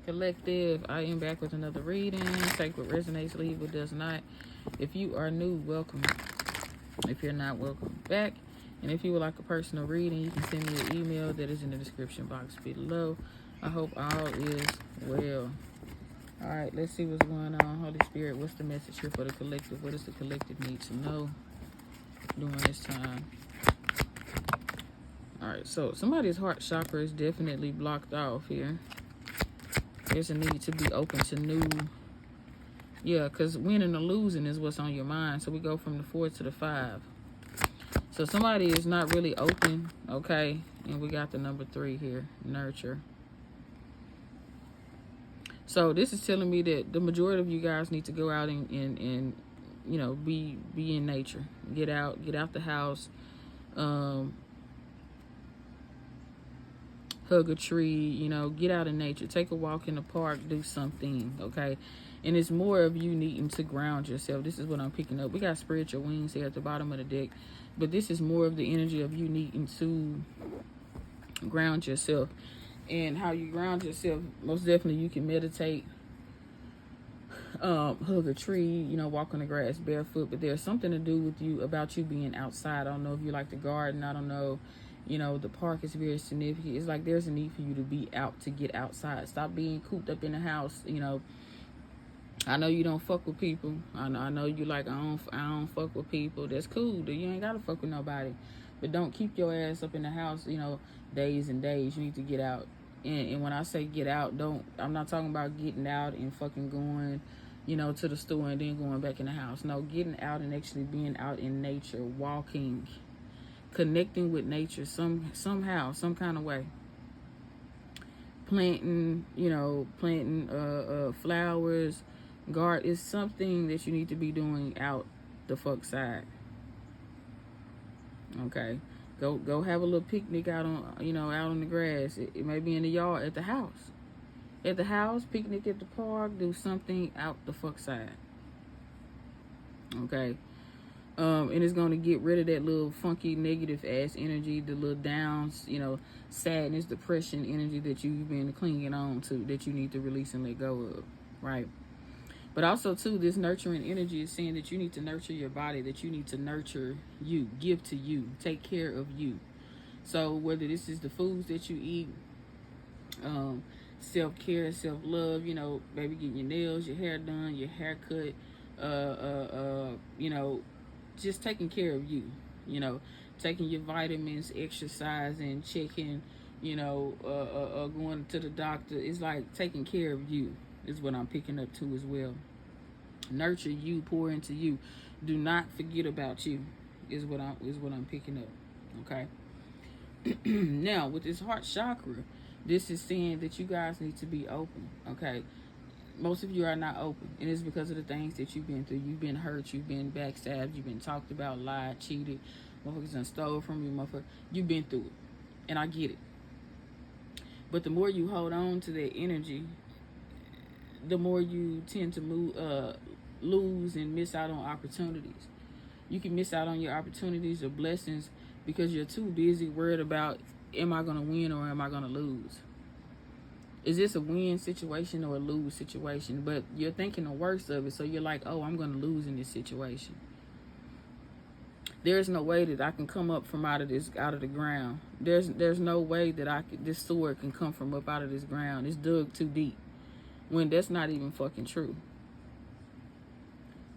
Collective. I am back with another reading. Take what resonates, leave what does not. If you are new, welcome. If you're not, welcome back. And if you would like a personal reading, you can send me an email that is in the description box below. I hope all is well. All right, let's see what's going on. Holy Spirit, what's the message here for the collective? What does the collective need to know during this time? All right, so somebody's heart chakra is definitely blocked off here. There's a need to be open to new, because winning or losing is what's on your mind. So we go from the 4 to the 5. So somebody is not really open, okay? And we got the number 3 here, nurture. So this is telling me that the majority of you guys need to go out and be in nature. Get out the house, hug a tree, get out in nature. Take a walk in the park, do something, okay? And it's more of you needing to ground yourself. This is what I'm picking up. We got spiritual wings here at the bottom of the deck, but this is more of the energy of you needing to ground yourself. And how you ground yourself, most definitely you can meditate, hug a tree, walk on the grass barefoot, but there's something to do with you about you being outside. I don't know if you like to garden, I don't know, the park is very significant. It's like there's a need for you to be out, to get outside. Stop being cooped up in the house. I know you don't fuck with people. I know you like, I don't fuck with people. That's cool. You ain't gotta fuck with nobody. But don't keep your ass up in the house, days and days. You need to get out. And when I say get out, I'm not talking about getting out and fucking going, to the store and then going back in the house. No, getting out and actually being out in nature, walking, connecting with nature somehow, some kind of way. Planting flowers, garden is something that you need to be doing out the fuck side. Okay. Go have a little picnic out on out on the grass. It may be in the yard, at the house. At the house, picnic at the park, do something out the fuck side. Okay. And it's going to get rid of that little funky negative ass energy, the little downs, sadness, depression energy that you've been clinging on to, that you need to release and let go of, right? But also, too, this nurturing energy is saying that you need to nurture your body, that you need to nurture you, give to you, take care of you. So whether this is the foods that you eat, self-care, self-love, maybe getting your nails, your hair done, your haircut, just taking care of you, taking your vitamins, exercising, checking, going to the doctor. It's like taking care of you is what I'm picking up too as well. Nurture you, pour into you. Do not forget about you is what I'm picking up. Okay. Now with this heart chakra, this is saying that you guys need to be open. Okay. Most of you are not open, and it's because of the things that you've been through. You've been hurt, you've been backstabbed, you've been talked about, lied, cheated, motherfuckers done stole from you, motherfucker. You've been through it, and I get it. But the more you hold on to that energy, the more you tend to lose and miss out on opportunities. You can miss out on your opportunities or blessings because you're too busy worried about, am I going to win or am I going to lose? Is this a win situation or a lose situation? But you're thinking the worst of it, so you're like, oh, I'm going to lose in this situation. There's no way that I can come up from out of the ground. There's no way that this sword can come from up out of this ground. It's dug too deep. When that's not even fucking true.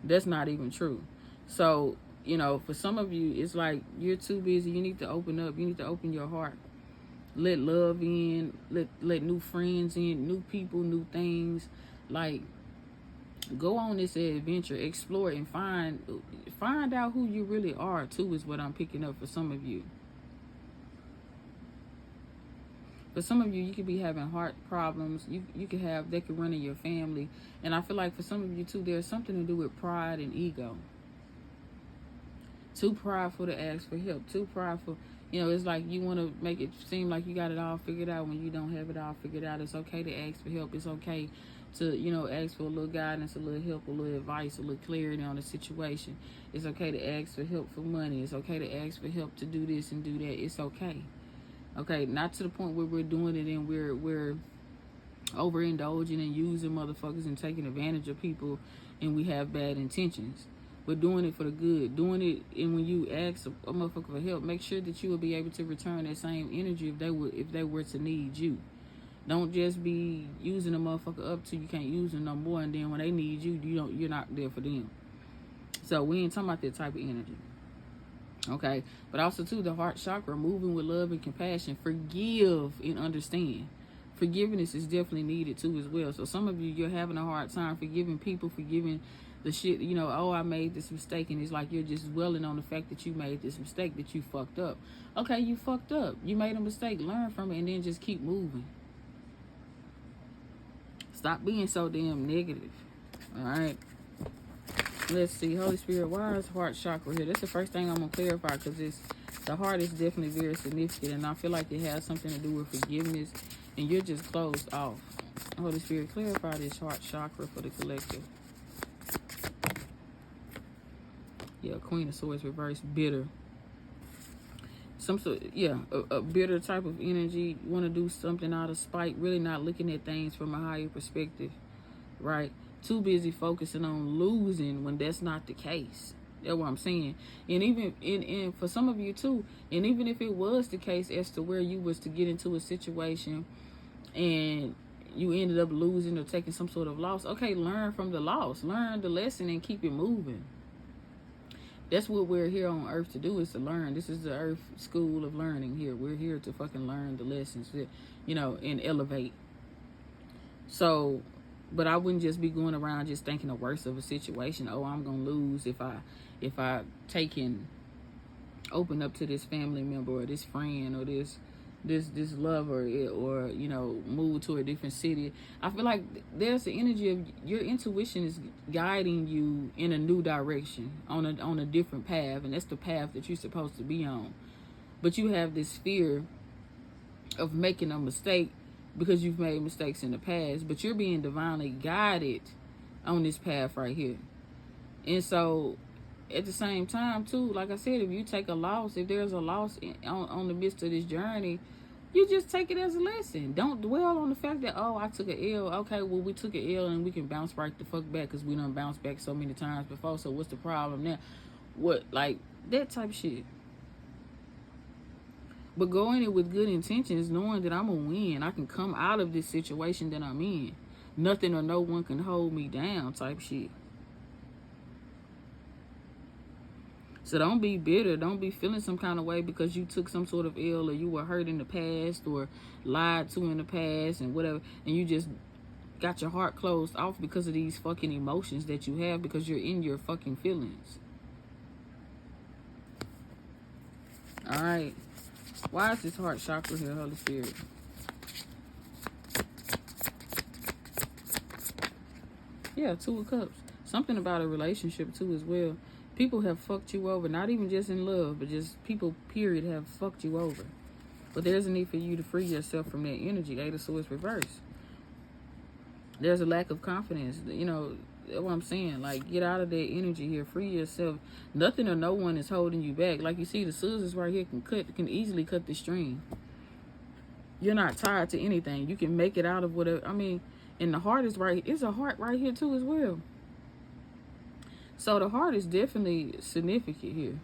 That's not even true. So, for some of you, it's like you're too busy. You need to open up. You need to open your heart. Let love in. Let new friends in, new people, new things. Like, go on this adventure, explore, and find out who you really are too, is what I'm picking up for some of you. For some of you, you could be having heart problems. You could have, they could run in your family. And I feel like for some of you too, there's something to do with pride and ego. Too prideful to ask for help. Too prideful. It's like you want to make it seem like you got it all figured out when you don't have it all figured out. It's okay to ask for help. It's okay to, ask for a little guidance, a little help, a little advice, a little clarity on the situation. It's okay to ask for help for money. It's okay to ask for help to do this and do that. It's okay. Okay, not to the point where we're doing it and we're overindulging and using motherfuckers and taking advantage of people, and we have bad intentions. But doing it for the good, doing it, and when you ask a motherfucker for help, make sure that you will be able to return that same energy if they were to need you. Don't just be using a motherfucker up till you can't use them no more, and then when they need you, you're not there for them. So we ain't talking about that type of energy. Okay, but also too, the heart chakra, moving with love and compassion, forgive and understand. Forgiveness is definitely needed too as well. So some of you, you're having a hard time forgiving people, forgiving the shit, oh, I made this mistake, and it's like you're just dwelling on the fact that you made this mistake, that you fucked up. Okay, you fucked up. You made a mistake. Learn from it and then just keep moving. Stop being so damn negative. All right. Let's see, Holy Spirit, why is heart chakra here? That's the first thing I'm going to clarify, because the heart is definitely very significant, and I feel like it has something to do with forgiveness, and you're just closed off. Holy Spirit, clarify this heart chakra for the collective. Yeah, Queen of Swords reversed, bitter. A bitter type of energy. You want to do something out of spite, really not looking at things from a higher perspective, right? Too busy focusing on losing when that's not the case. That's what I'm saying. And even and for some of you too, and even if it was the case as to where you was to get into a situation and you ended up losing or taking some sort of loss, okay, learn from the loss. Learn the lesson and keep it moving. That's what we're here on earth to do, is to learn. This is the earth school of learning here. We're here to fucking learn the lessons, and elevate. So, but I wouldn't just be going around just thinking the worst of a situation. Oh, I'm gonna lose if I take and open up to this family member or this friend or this lover, or move to a different city. I feel like there's the energy of your intuition is guiding you in a new direction, on a different path, and that's the path that you're supposed to be on. But you have this fear of making a mistake because you've made mistakes in the past, but you're being divinely guided on this path right here. And so at the same time too, like I said, if you take a loss, if there's a loss on the midst of this journey, you just take it as a lesson. Don't dwell on the fact that, oh, I took an L. Okay, well, we took an L and we can bounce right the fuck back because we done bounced back so many times before. So what's the problem now? What, like that type of shit. But go in it with good intentions, knowing that I'm going to win. I can come out of this situation that I'm in. Nothing or no one can hold me down type shit. So don't be bitter. Don't be feeling some kind of way because you took some sort of ill, or you were hurt in the past, or lied to in the past and whatever. And you just got your heart closed off because of these fucking emotions that you have, because you're in your fucking feelings. All right. Why is this heart chakra here, Holy Spirit? Yeah, 2 of Cups. Something about a relationship too as well. People have fucked you over, not even just in love, but just people, period, have fucked you over. But there's a need for you to free yourself from that energy. 8 of Swords reverse. There's a lack of confidence. That's what I'm saying. Like, get out of that energy here. Free yourself. Nothing or no one is holding you back. Like you see, the scissors right here can easily cut the string. You're not tied to anything. You can make it out of whatever. I mean, and the heart is right. It's a heart right here too as well. So the heart is definitely significant here.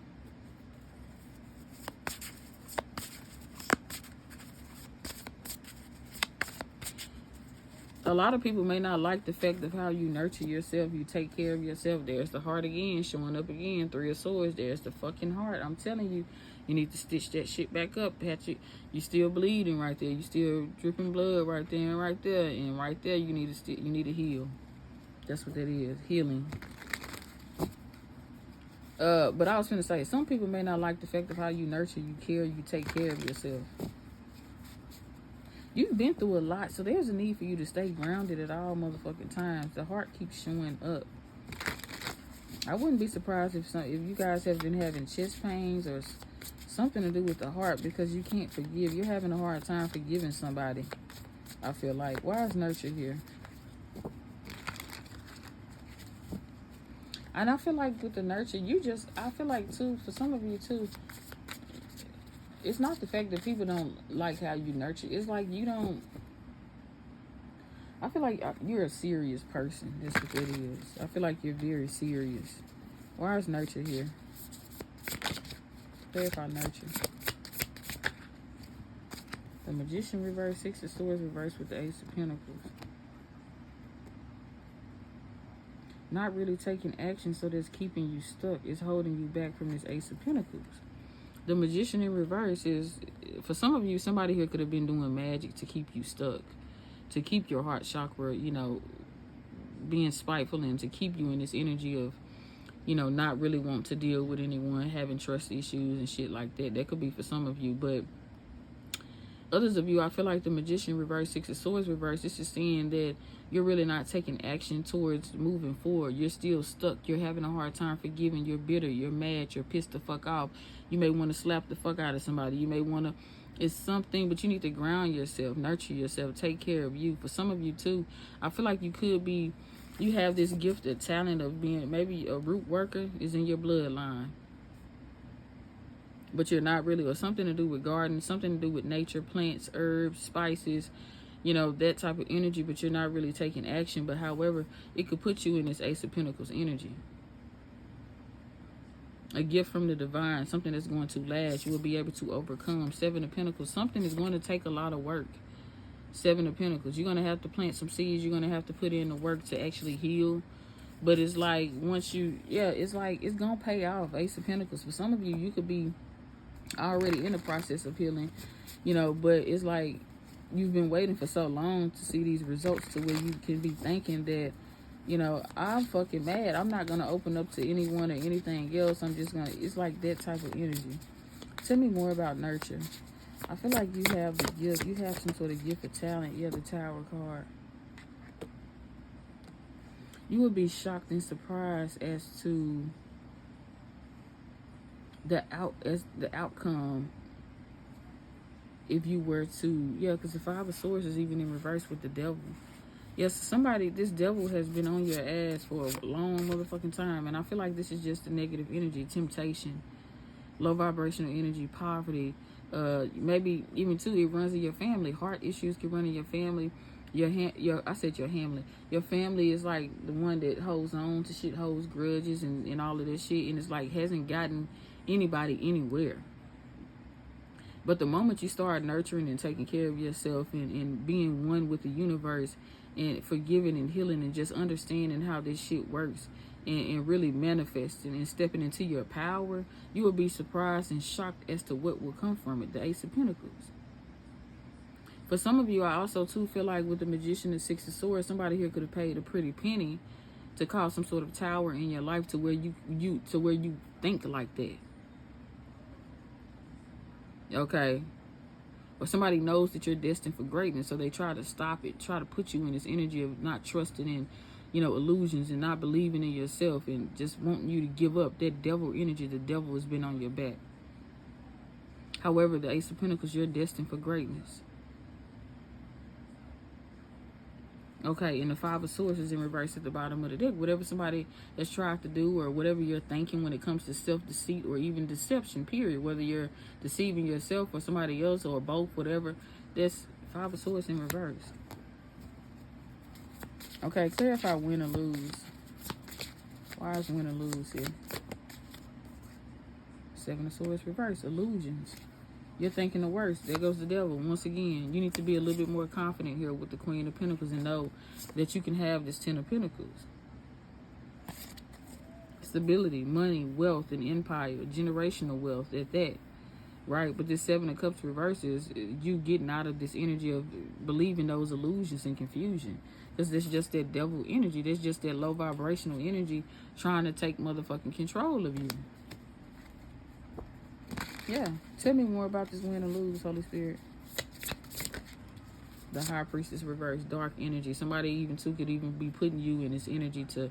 A lot of people may not like the fact of how you nurture yourself, you take care of yourself. There's the heart again, showing up again. 3 of Swords, there's the fucking heart. I'm telling you, you need to stitch that shit back up, Patrick. You still bleeding right there. You still dripping blood right there and right there. And right there, you need to heal. That's what that is, healing. But I was going to say, some people may not like the fact of how you nurture, you care, you take care of yourself. You've been through a lot, so there's a need for you to stay grounded at all motherfucking times. The heart keeps showing up. I wouldn't be surprised if you guys have been having chest pains or something to do with the heart, because you can't forgive. You're having a hard time forgiving somebody, I feel like. Why is nurture here? And I feel like with the nurture, I feel like too, for some of you too, it's not the fact that people don't like how you nurture. It's like you don't, I feel like you're a serious person. That's what it is. I feel like you're very serious. Why is nurture here? Clarify nurture. The Magician reverse, Six of Swords reverse with the Ace of Pentacles. Not really taking action, so that's keeping you stuck. It's holding you back from this Ace of Pentacles. The Magician in reverse is, for some of you, somebody here could have been doing magic to keep you stuck, to keep your heart chakra, you know, being spiteful, and to keep you in this energy of, you know, not really want to deal with anyone, having trust issues and shit like that. That could be for some of you, but others of you, I feel like the Magician reverse, Six of Swords reverse, this is saying that you're really not taking action towards moving forward. You're still stuck. You're having a hard time forgiving. You're bitter. You're mad. You're pissed the fuck off. You may want to slap the fuck out of somebody. You may want to, it's something, but you need to ground yourself, nurture yourself, take care of you. For some of you too, I feel like you could be, you have this gift of talent of being, maybe a root worker is in your bloodline, but you're not really, or something to do with gardening, something to do with nature, plants, herbs, spices, you know, that type of energy, but you're not really taking action. But however, it could put you in this Ace of Pentacles energy. A gift from the divine, something that's going to last. You will be able to overcome. Seven of Pentacles, something is going to take a lot of work. Seven of Pentacles, you're going to have to plant some seeds. You're going to have to put in the work to actually heal. But it's like, once you, yeah, it's like, it's going to pay off. Ace of Pentacles. For some of you, you could be already in the process of healing, you know, but it's like you've been waiting for so long to see these results, to where you can be thinking that, you know, I'm fucking mad, I'm not gonna open up to anyone or anything else, I'm just gonna, it's like that type of energy. Tell me more about nurture. I feel like you have the gift, you have some sort of gift of talent. Yeah, the Tower card. You would be shocked and surprised as to the outcome if you were to, yeah, because the Five of Swords is even in reverse with the Devil. Yes, somebody, this devil has been on your ass for a long motherfucking time, and I feel like this is just the negative energy, temptation, low vibrational energy, poverty, maybe even too, it runs in your family. Heart issues can run in your family. Your family. Your family is like the one that holds on to shit, holds grudges and all of this shit, and it's like hasn't gotten anybody anywhere. But the moment you start nurturing and taking care of yourself and being one with the universe and forgiving and healing and just understanding how this shit works and really manifesting and stepping into your power, you will be surprised and shocked as to what will come from it. The Ace of Pentacles. For some of you, I also too feel like with the Magician and Six of Swords, somebody here could have paid a pretty penny to cause some sort of tower in your life to where you think like that. Okay, or somebody knows that you're destined for greatness, so they try to stop it, try to put you in this energy of not trusting in, you know, illusions and not believing in yourself and just wanting you to give up. That devil energy, the devil has been on your back. However, the Ace of Pentacles, you're destined for greatness. Okay, and the Five of Swords is in reverse at the bottom of the deck. Whatever somebody has tried to do, or whatever you're thinking when it comes to self-deceit or even deception, period, whether you're deceiving yourself or somebody else or both, whatever, this Five of Swords in reverse. Okay, clarify win or lose. Why is win or lose here? Seven of Swords reverse, illusions. You're thinking the worst. There goes the devil. Once again, you need to be a little bit more confident here with the Queen of Pentacles and know that you can have this Ten of Pentacles. Stability, money, wealth, and empire, generational wealth at that, right? But this Seven of Cups reverse is you getting out of this energy of believing those illusions and confusion. Because that's just that devil energy. That's just that low vibrational energy trying to take motherfucking control of you. Yeah, tell me more about this win or lose, Holy Spirit. The High Priestess reverse, dark energy. Somebody even too could even be putting you in this energy to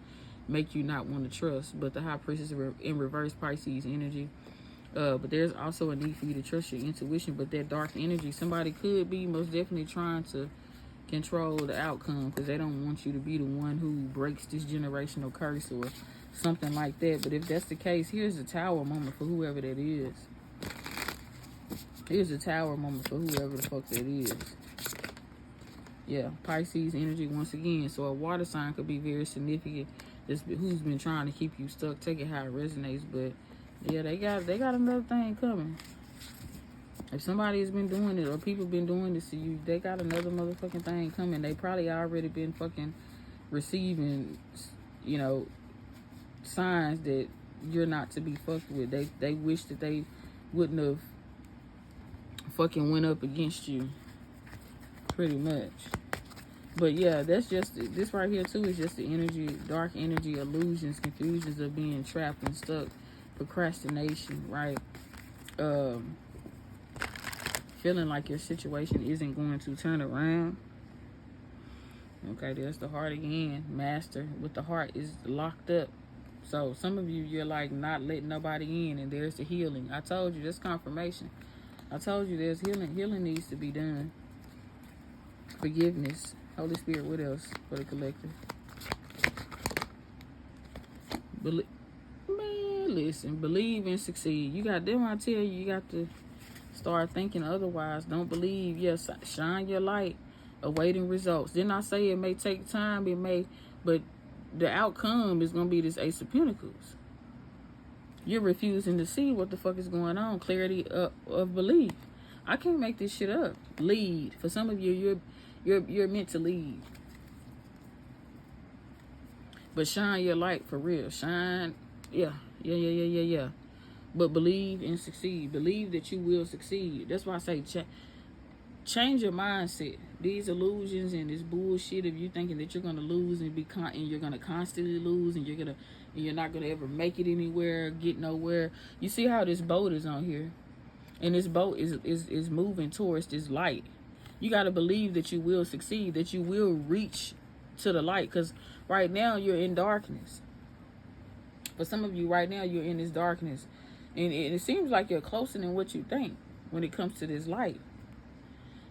make you not want to trust. But the High Priestess in reverse, Pisces energy. But there's also a need for you to trust your intuition. But that dark energy, somebody could be most definitely trying to control the outcome because they don't want you to be the one who breaks this generational curse or something like that. But if that's the case, here's the Tower moment for whoever that is. Here's a Tower moment for whoever the fuck that is. Yeah, Pisces energy once again. So a water sign could be very significant. Who's been trying to keep you stuck. Take it how it resonates. But yeah, they got another thing coming. If somebody has been doing it or people been doing this to you, they got another motherfucking thing coming. They probably already been fucking receiving, you know, signs that you're not to be fucked with. They wish that they wouldn't have fucking went up against you, pretty much. But yeah, that's just this right here too is just the energy, dark energy, illusions, confusions of being trapped and stuck, procrastination, right? Feeling like your situation isn't going to turn around. Okay, there's the heart again. Master with the heart is locked up. So some of you, you're like not letting nobody in, and there's the healing. I told you, that's confirmation. I told you there's healing. Healing needs to be done. Forgiveness. Holy Spirit, what else for the collective? Man, listen, believe and succeed. You got them. I tell you, you got to start thinking otherwise. Don't believe. Yes, shine your light. Awaiting results. Didn't I say it may take time? It may, but the outcome is going to be this Ace of Pentacles. You're refusing to see what the fuck is going on. Clarity of belief. I can't make this shit up. Lead. For some of you, you're meant to lead. But shine your light for real. Shine. Yeah. But believe and succeed. Believe that you will succeed. That's why I say change your mindset. These illusions and this bullshit of you thinking that you're gonna lose and and you're gonna constantly lose and you're not gonna ever make it anywhere, get nowhere. You see how this boat is on here, and this boat is moving towards this light. You gotta believe that you will succeed, that you will reach to the light. Because right now you're in darkness. For some of you, right now you're in this darkness, and it seems like you're closer than what you think when it comes to this light.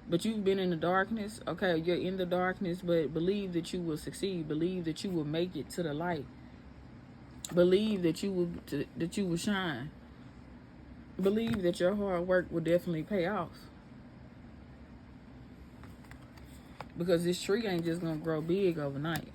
But you've been in the darkness. Okay, you're in the darkness, but believe that you will succeed. Believe that you will make it to the light. Believe that you will shine. Believe that your hard work will definitely pay off. Because this tree ain't just gonna grow big overnight.